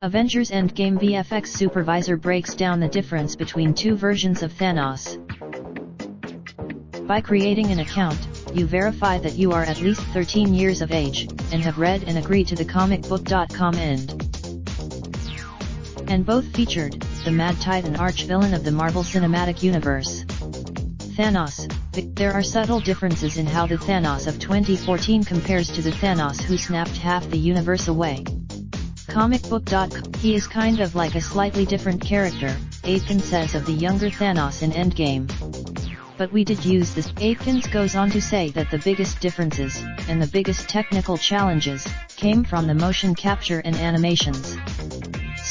Avengers Endgame VFX Supervisor breaks down the difference between two versions of Thanos. By creating an account, you verify that you are at least 13 years of age, and have read and agreed to the comicbook.com and both featured the Mad Titan arch-villain of the Marvel Cinematic Universe, Thanos. There are subtle differences in how the Thanos of 2014 compares to the Thanos who snapped half the universe away. Comicbook.com. He is kind of like a slightly different character, Atkins says of the younger Thanos in Endgame. But we did use this. Atkins goes on to say that the biggest differences, and the biggest technical challenges, came from the motion capture and animations.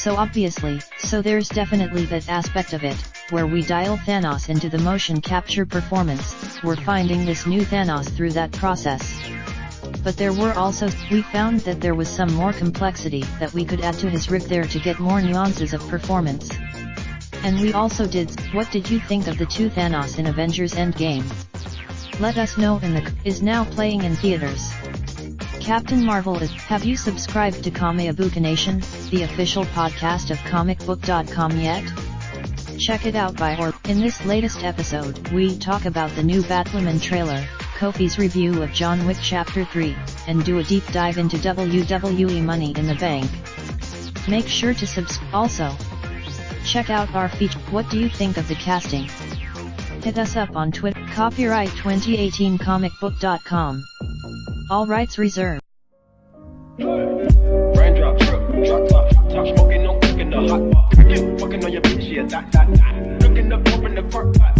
So obviously, there's definitely that aspect of it, where we dial Thanos into the motion capture performance. We're finding this new Thanos through that process. But we found that there was some more complexity that we could add to his rig there to get more nuances of performance. And we also did. What did you think of the two Thanos in Avengers Endgame? Let us know is now playing in theaters. Captain Marvel is. Have you subscribed to Comic Nation, the official podcast of comicbook.com yet? Check it out in this latest episode, we talk about the new Batwoman trailer, Kofi's review of John Wick Chapter 3, and do a deep dive into WWE Money in the Bank. Make sure to subscribe. Also, check out our feature. What do you think of the casting? Hit us up on Twitter. Copyright 2018 comicbook.com. All rights reserved. Raindrop, drop top, smoking, no cooking the hot pot. Fucking on your bitch, yeah, that. Looking up, open the park pot.